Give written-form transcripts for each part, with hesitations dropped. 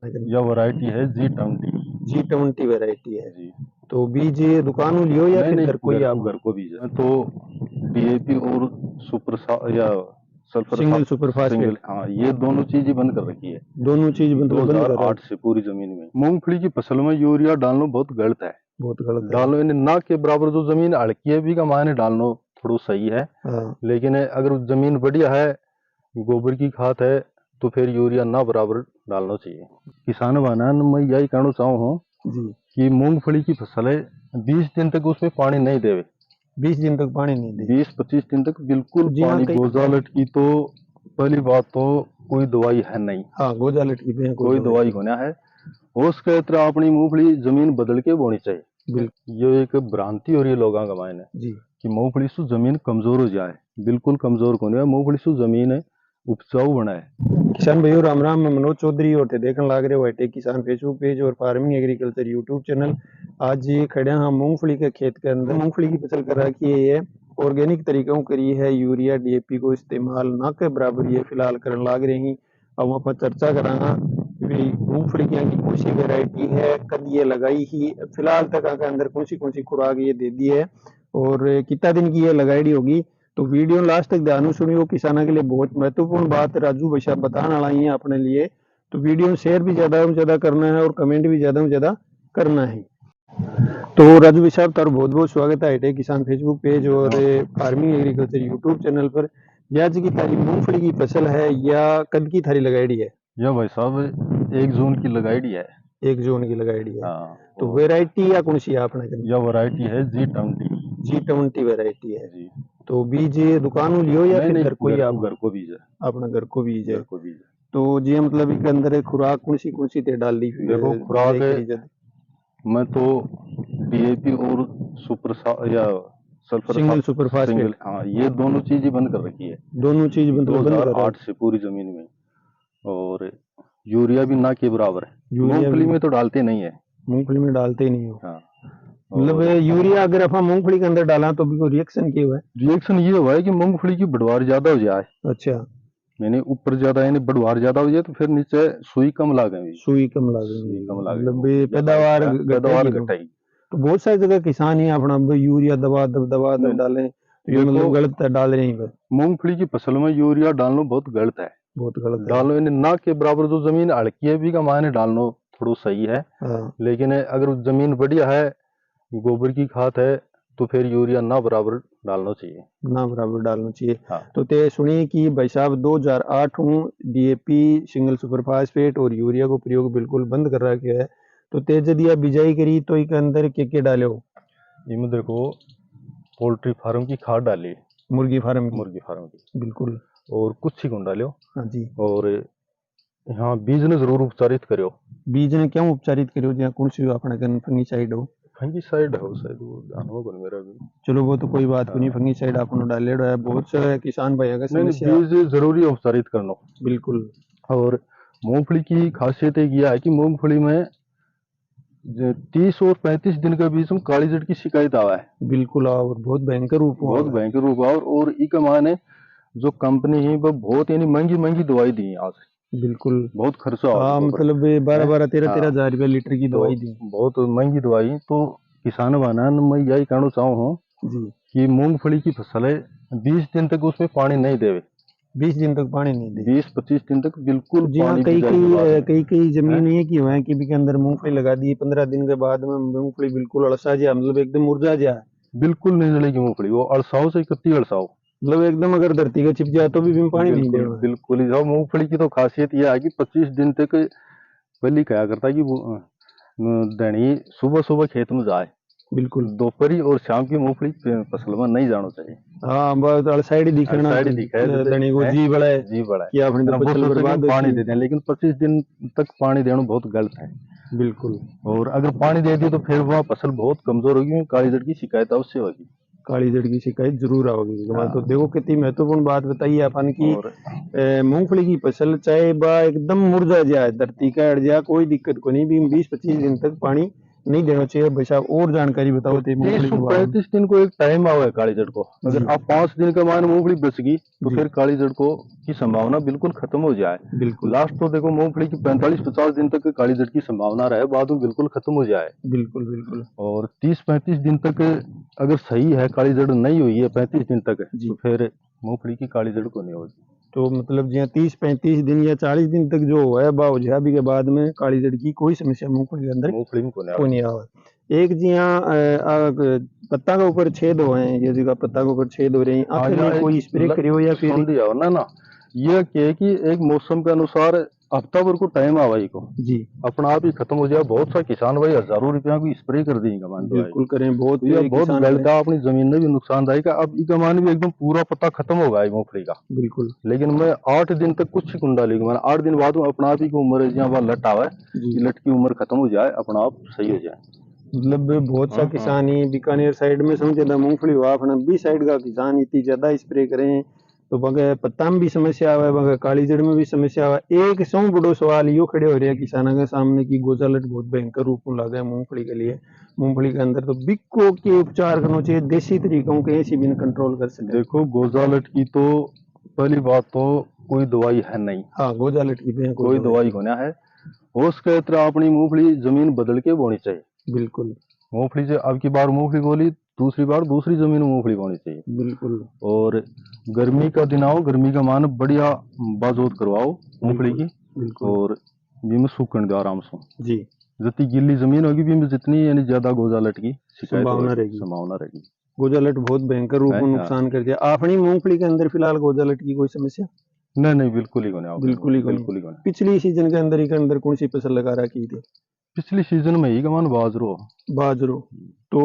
यह वैरायटी है G20। G20 variety है। जी। तो बीज ये दुकानों लियो या नहीं फिर नहीं, घर को ही आप? घर को बीज है। मैं तो DAP और या sulphur single super single, phosphate हाँ, ये दोनों चीज ही बंद कर रखी है दोनों चीज मतलब बंद कर रहा है। 2008 से पूरी जमीन में। मूंगफली की फसल में यूरिया डालना बहुत गलत है। बहुत गलत है। डालो इन्हें ना के बराबर, जो जमीन हल्की है भी का मायने डालना थोड़ा सही है। हाँ लेकिन अगर जमीन बढ़िया है, गोबर की खाद है, तो फिर यूरिया ना बराबर डालना चाहिए। किसान भाइयों, मैं यही कहना चाहूँ हूँ जी। कि मूंगफली की फसल है, 20 दिन तक उसमें पानी नहीं देवे। 20 दिन तक पानी नहीं दे। 20-25 दिन तक बिल्कुल तो जी हाँ पानी। कई, गोजालट की तो पहली बात तो कोई दवाई है नहीं, हाँ गोजालट की पे कोई दवाई होना है। उसके तरह अपनी मूंगफली जमीन बदल के बोनी चाहिए। बिल्कुल ये एक भ्रांति हो रही है लोगों का मायने जी। कि मूंगफली से जमीन कमजोर हो जाए। बिल्कुल कमजोर कौन है, मूंगफली से जमीन है उपजाऊ बनाए। किसान भाइयों राम राम, मैं मनोज चौधरी और थे देखने लग रहे हो टेक किसान फेसबुक पेज और फार्मिंग एग्रीकल्चर यूट्यूब चैनल। आज ये खड़े हैं मूंगफली के खेत के अंदर। मूंगफली की फसल कर रखी है ये ऑर्गेनिक तरीकों करी है, यूरिया DAP को इस्तेमाल ना के बराबर ये फिलहाल करने लग रही। अब आप चर्चा करांगा मूंगफली की कौन सी वेरायटी है, कद ये लगाई ही, फिलहाल तक के अंदर कौन सी खुराक ये दे दी है और कितना दिन की ये लगाई होगी। तो वीडियो लास्ट तक ध्यान सुनियो, किसानों के लिए बहुत महत्वपूर्ण बात राजू भाई साहब बताने वाला ही है अपने लिए। तो वीडियो शेयर भी ज्यादा से ज्यादा करना है और कमेंट भी ज्यादा से ज्यादा करना है। तो राजू भाई साहब तार बहुत बहुत स्वागत है टेक किसान फेसबुक पेज और फार्मिंग एग्रीकल्चर यूट्यूब चैनल पर। आज की थारी मूंगफली की फसल है या कद की थारी लगाई है? यह भाई साहब 1 जून की लगाई है। 1 जून की लगाई है। हाँ, तो वेरायटी या कौन सी है आपने? यह वैरायटी है G20। G20 वैरायटी है। जी। तो बीज ये दुकानों लियो या नहीं फिर नहीं, घर को ही आप? घर को बीज है। अपना घर को बीज है। घर को बीज है। तो जी मतलब इसके अंदर एक खुराक कौन सी ते डाल दी देखो खुराक बिजाई करी जद? मैं तो DAP और या sulphur single super single, phosphate हाँ, ये दोनों चीज ही बंद कर रखी है दोनों चीज मतलब बंद कर रहा है। 2008 से पूरी जमीन में। और यूरिया भी ना के बराबर है। यूरिया मूंगफली भी में तो डालते नहीं है। मूंगफली में डालते ही नहीं हो? हाँ। मतलब और यूरिया अगर अपन मूंगफली के अंदर डाला तो भी कोई रिएक्शन क्यों है? रिएक्शन ये हुआ है कि मूंगफली की बढ़वार ज्यादा हो जाए, अच्छा। यानी ऊपर ज्यादा, यानी बढ़वार ज्यादा हो जाए तो फिर नीचे सुई कम लागेगी। सुई कम सुई लागेगी कम मतलब लागेगी, ये पैदावार पैदावार घटेगी। घटेगी। तो बहुत सारी जगह किसान ही अपना यूरिया दबा दब नहीं, डाले, तो ये देखो मतलब गलत डाल रहे हैं। मूंगफली की फसल में यूरिया डालना बहुत गलत है। बहुत गलत है। डालो इन्हें ना के बराबर, जो जमीन हल्की है भी का मायने डालना थोड़ा सही है। हाँ लेकिन अगर जमीन बढ़िया है, गोबर की खाद है, तो फिर यूरिया ना बराबर डालना चाहिए। ना बराबर डालना चाहिए। हाँ। तो ते सुनिए कि भाई साहब 2008 हूँ DAP सिंगल सुपर फास्फेट और यूरिया को प्रयोग बिल्कुल बंद कर रखा है। तो ते यदि आप बिजाई करी तो एक अंदर के डाले हो? इनमें देखो पोल्ट्री फार्म की खाद डाली, मुर्गी फार्म की? मुर्गी फार्म की, बिल्कुल। और कुछ ही गुण डालो। हाँ जी। और हाँ, बीज ने जरूर उपचारित करो। बीज ने क्यों उपचारित करो जहाँ कौन सी अपने फंगीसाइड हो? फंगीसाइड हो शायद, वो ध्यान होगा नहीं मेरा भी। चलो वो तो कोई बात नहीं, हाँ। फंगीसाइड आपने डाले है। बहुत से किसान भाई का नहीं नहीं, समस्या। बीज जरूरी उपचारित करना। बिल्कुल। और मूंगफली की खासियत एक यह है कि मूंगफली में 30 और 35 दिन के बीच में काली जड़ की शिकायत आवा है। बिल्कुल और बहुत भयंकर रूप बहुत हुआ है। भयंकर रूप है। और ई का माने जो कंपनी है वो बहुत यानी महंगी महंगी दवाई दी है आज, बिल्कुल। बहुत खर्चा हो हाँ उसके ऊपर मतलब 12 13 हाँ, 13 हजार रुपया लीटर की तो दवाई दी। बहुत महंगी दवाई। तो किसान भाइयों, मैं यही कहना चाहूँ हूँ जी। कि मूंगफली की फसल है, 20 दिन तक उसमें पानी नहीं देवे। 20 दिन तक पानी नहीं दे। 20-25 दिन तक बिल्कुल जी हाँ पानी कई बिजाई के बाद कई में कई कई है। जमीन ये की हुआ है कि भी के अंदर मूंगफली लगा दी, 15 दिन के बाद में मूंगफली बिल्कुल अड़सा जा, मतलब एकदम मुरझा जा। बिल्कुल नहीं जलेगी मूंगफली, वो अड़साओ से कत्ती अड़साओ। मतलब एकदम अगर धरती का छिप जाए तो भी पानी नहीं बिल्कुल देना है। बिल्कुल ही जाओ। मूंगफली की तो खासियत यह है कि 25 दिन तक पहले क्या करता है कि वो धनी सुबह सुबह खेत में जाए, बिल्कुल। दोपहरी और शाम की मूंगफली फसल में नहीं जाना चाहिए। हाँ बस अड़साइड ही दिखना साइड दिखाए तो धनी को है, जी बड़ा है जी बड़ा है। कि अपनी तो वो फसल सोचे कि हम बर्बाद पानी होती दे है। दें, लेकिन 25 दिन तक पानी देना बहुत गलत है। बिल्कुल। और अगर पानी दे दिए तो फिर वह फसल बहुत कमजोर होगी, काली जड़ की शिकायत अवश्य होगी। काली जड़ की शिकायत जरूर आओगी। तो हाँ। देखो कितनी महत्वपूर्ण बात बताई है अपन की। और मूंगफली की फसल चाहे बा एकदम मुरझा जाए, धरती का अड़ जाए, कोई दिक्कत को नहीं भी 20-25 दिन तक पानी नहीं देना चाहिए भाई साहब, और जानकारी बताओ थे मूंगफली के बारे में। 35 दिन को एक टाइम आवा है काली जड़ को। जी। अगर आप 5 दिन का मान मूंगफली बच गई तो जी। फिर काली जड़ को की संभावना बिल्कुल खत्म हो जाए। बिल्कुल लास्ट तो देखो मूंगफली की 45-50 दिन तक काली जड़ की संभावना रहे, बाद में बिल्कुल खत्म हो जाए। बिल्कुल बिल्कुल। और 30-35 दिन तक अगर सही है, काली जड़ नहीं हुई है 35 दिन तक, जी। तो फिर मूंगफली की काली जड़ को नहीं होगी। तो मतलब जहाँ 30-35 दिन या 40 दिन तक जो हुआ है बाव भी के बाद में काली जड़ की कोई समस्या मूंगफली के अंदर मूंगफली में कोई कोई नहीं आवा। एक जी यहाँ पत्ता के ऊपर छेद हुए हैं, ये जगह पत्ता के ऊपर छेद हो रहे हैं, आखिर में कोई स्प्रे करियो या फिर सुन लिया हो ना ये क्या कि एक मौसम के अनुसार हफ्ता भर को टाइम आवा को जी अपना आप ही खत्म हो जाए। बहुत सा किसान भाई हजारों रुपया की स्प्रे कर देंगे मान दो बिल्कुल करें, बहुत ये बहुत किसान गलत करें। का अपनी जमीन में भी नुकसानदायक है। अब इका मान भी एकदम पूरा पत्ता खत्म होगा ये मूंगफली का, बिल्कुल लेकिन मैं 8 दिन तक कुछ ही कुंडा लेगा, मैंने 8 दिन बाद में अपना आप ही की उम्र जहाँ वह लट आवे, जी। लट की उम्र खत्म हो जाए, अपना आप सही हो जाए। मतलब बहुत सा किसान ही बीकानेर साइड में समझे था मूंगफली हुआ अपना बी साइड का किसान इतनी ज्यादा स्प्रे करें तो बगे पत्ता में भी समस्या आवे, बगे काली जड़ में भी समस्या आवे। एक सौ बड़ो सवाल यो खड़े हो रहे हैं किसानों के सामने की गोजालट बहुत भयंकर रूप में लगा है मूंगफली के लिए। मूंगफली के अंदर तो बिक्को के उपचार करना चाहिए, देसी तरीकों के ऐसी भी कंट्रोल कर सके। देखो गोजालट की तो पहली बात तो कोई दवाई है नहीं। हाँ गोजालट की भी कोई दवाई होना है, हो सके तरह अपनी मूंगफली जमीन बदल के बोनी चाहिए। बिल्कुल मूंगफली से अब की बार मूंगफली बोली, दूसरी बार दूसरी जमीन में मूंगफली बोनी चाहिए। बिल्कुल। और गर्मी का दिन आओ, गर्मी का मान बढ़िया बाजोत करवाओ मूंगफली की, बिल्कुल और बीम सूखने दो आराम से। जी। जितनी गिल्ली जमीन होगी बीम जितनी यानी ज्यादा गोजालट की संभावना रहेगी। गोजालट बहुत भयंकर रूप में नुकसान करती है। अपनी मूंगफली के अंदर फिलहाल गोजालट की कोई समस्या नहीं बिल्कुल ही नहीं, बिल्कुल ही नहीं। पिछली सीजन के अंदर कौन सी फसल लगा रखी थी? पिछली सीजन में ही कमान बाजरो। तो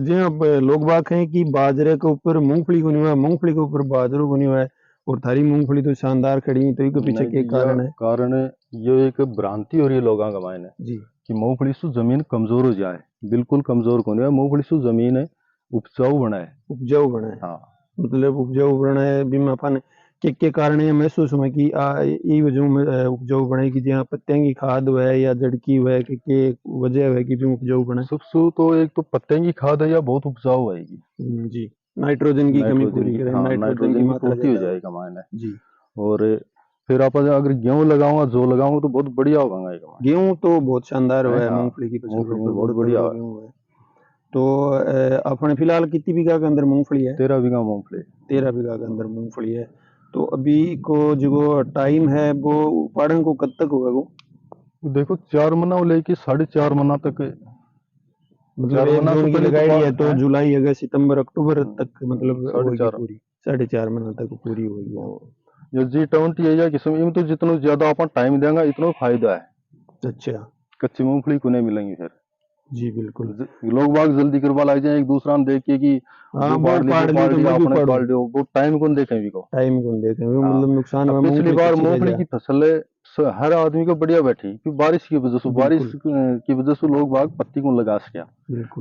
जी अब लोग बात हैं कि बाजरे के ऊपर मूंगफली को नहीं हुआ, मूंगफली के ऊपर बाजरो को नहीं हुआ है, और थारी मूंगफली तो शानदार खड़ी, तो इसके पीछे क्या कारण है? कारण ये एक भ्रांति हो रही है लोगों का मायने जी कि मूंगफली से जमीन कमजोर हो जाए। बिल्कुल कमजोर को नहीं है, मूंगफली से जमीन है उपजाऊ बना है। उपजाऊ बना है। हाँ मतलब उपजाऊ बना है बीमा अपन के कारण ये महसूस हुआ कि ये वजह में उपजाऊ बने कि जहाँ पत्तियां की खाद है या जड़ की है के वजह है कि भी उपजाऊ बने। सबसे तो एक तो पत्ते की खाद है या बहुत उपजाऊ आएगी। जी नाइट्रोजन की कमी पूरी करें, नाइट्रोजन की पूर्ति हो जाएगा मायने। जी। और फिर आप अगर गेहूं लगाऊंगा जो लगाऊंगा तो बहुत बढ़िया होगा। गेहूं तो बहुत शानदार हुआ है, हाँ, मूंगफली की फसल बहुत बढ़िया है। तो अपने फिलहाल कितनी बीघा के अंदर मूंगफली है? 13 बीघा मूंगफली। 13 बीघा के अंदर मूंगफली है। तो अभी को जो टाइम है वो उपाड़न को कब तक होगा? वो देखो 4 महीना लेके 4.5 महीना तक, मतलब 1 जून की लगाई है तो जुलाई अगस्त सितंबर अक्टूबर तक मतलब पूरी 4.5 महीना तक पूरी होगी। ये G20 है या किस्म में तो जितना ज्यादा अपन टाइम देंगे इतना फायदा है। अच्छा कच्ची मूंगफली को नहीं मिलेंगी फिर। जी बिल्कुल। लोग बाग जल्दी करवा लग जाए एक दूसरा ने देख के कि वो टाइम को देखें मतलब नुकसान हुआ। पिछली बार मूंगफली की फसल हर आदमी को बढ़िया बैठी क्योंकि बारिश की वजह से, बारिश की वजह से लोग बाग पत्ती को लगा सके।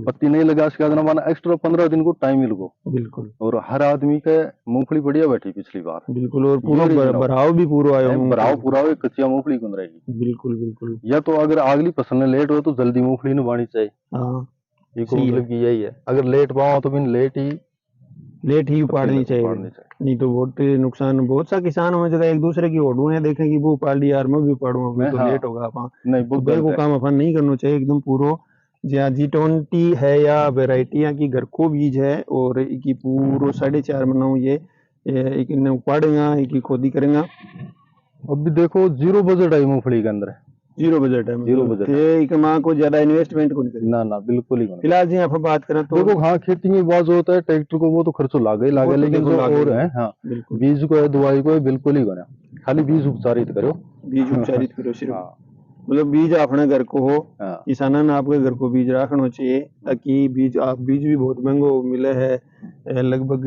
पत्ती नहीं लगा सके तो माना एक्स्ट्रा 15 दिन को टाइम मिल गो। बिल्कुल। और हर आदमी के मूंगफली बढ़िया बैठी पिछली बार। बिल्कुल। और पूरा भराव भी पूरा आया, भराव पूरा हुआ, कच्चिया मूंगफली कौन रहेगी। बिल्कुल बिल्कुल। या तो अगर अगली फसल में लेट हो तो जल्दी मूंगफली नहीं बानी चाहिए। हाँ ये मतलब की यही है, अगर लेट पाओ तो फिर लेट ही उपाड़नी चाहिए। नहीं तो बहुत नुकसान। बहुत सा किसान में जगह एक दूसरे की ओढ़ू है देखें कि वो उपाड़ लिया यार मैं भी उपाड़ू, तो लेट होगा अपन नहीं वो काम अपन नहीं करना चाहिए एकदम पूरा। जहाँ G20 है या वेराइटियां की घर को बीज है और इनकी पूरा 4.5 महीना ये उपाड़ेगा, इनकी खोदी करेगा। अभी देखो 0 बजट है मूंगफली के अंदर। 0 बजट है। 0 बजट है। माँ को ज्यादा इन्वेस्टमेंट को नहीं करेगी। ना बिल्कुल ही नहीं। फिलहाल जी आप बात करें तो देखो हाँ खेती में बात होता है ट्रैक्टर को वो तो खर्चो लागे लेकिन जो और है हाँ बीज को है दवाई को है बिल्कुल ही बना, खाली बीज उपचारित करो सिर्फ। मतलब बीज अपने घर को हो, किसानों ने आपके घर को बीज रखना चाहिए ताकि बीज भी बहुत महंगो मिले है, लगभग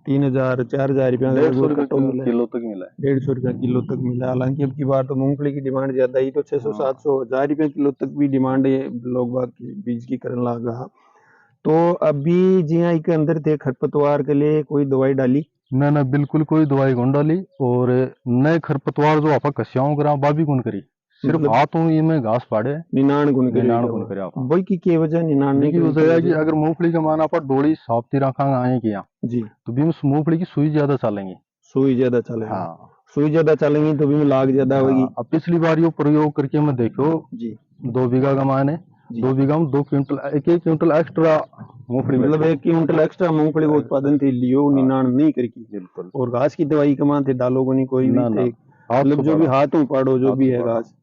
3,000-4,000 रुपया किलो तक मिला है। 150 रुपया किलो तक मिला। हालांकि अब की बार तो मूंगफली की डिमांड ज्यादा ही, तो 600-700-1000 रुपया किलो तक भी डिमांड लोग बाग बीज की करने लगा। तो अभी जी के अंदर थे खरपतवार के लिए कोई दवाई डाली? ना बिल्कुल कोई दवाई कौन डाली। और नए खरपतवार जो आप कस्याओं करा बाबी कौन करी, सिर्फ मतलब हाथों ही में घास पाड़े निनाण गुण निनाण गुण करे आप भाई की वजह निनाणने की वजह है कि अगर मूंगफली का मान आप डोली साफ्ती रखा आए किया जी तो भी मूंगफली की सुई ज्यादा चलेंगी। सुई ज्यादा चलेगी। हाँ सुई ज्यादा चलेंगी तो भी लाग ज्यादा होगी। हाँ, अब पिछली बार ये प्रयोग करके मैं देखो जी 2 बीघा का मान है, जी 2 बीघा में 2 क्विंटल एक क्विंटल एक्स्ट्रा मूंगफली मतलब 1 क्विंटल एक्स्ट्रा मूंगफली का उत्पादन थी लियो हाँ, निनाण नहीं करकी। बिल्कुल और घास की दवाई कमान थे डालो को नहीं कोई भी ना ना थे हाथ मतलब से जो भी पाड़ा हाथों पाड़ो जो हाथ भी से है पाड़ा घास।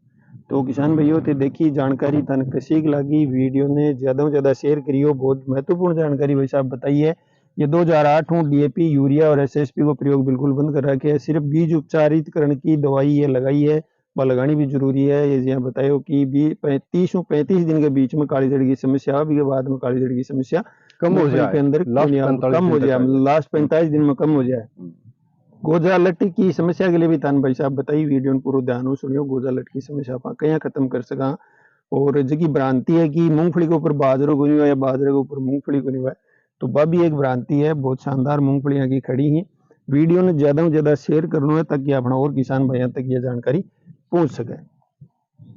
तो किसान भाइयों थे देखी जानकारी तन कसी लगी वीडियो ने ज्यादा से ज्यादा शेयर करियो। बहुत महत्वपूर्ण जानकारी भाई साहब बताई है। ये 2008 में डीएपी यूरिया और एसएसपी को प्रयोग बिल्कुल बंद कर रखे है। सिर्फ बीज उपचारितकरण की दवाई ये लगाई है वह लगानी भी जरूरी है। ये यहाँ बतायो कि 35 दिन के बीच में काली जड़ की समस्या भी के बाद में काली जड़ की समस्या कम हो मूंगफली जाए के अंदर लास्ट 45 कम हो दिन तक जाए आ जाए। लास्ट 45 दिन में कम हो जाए। गोजा लट की समस्या के लिए भी तान भाई साहब बताई वीडियो में पूरा ध्यान सुनियो। गोजा लट की समस्या आप कहीं खत्म कर सका। और जगह भ्रांति है कि मूंगफली के ऊपर बाजरों को नहीं हुआ या बाजरे के ऊपर मूंगफली को नहीं हुआ तो वह भी एक भ्रांति है। बहुत शानदार मूंगफलियां की खड़ी हैं। वीडियो ने ज्यादा से ज्यादा शेयर करना है ताकि अपना और किसान भाइयों तक ये जानकारी पहुंच सके।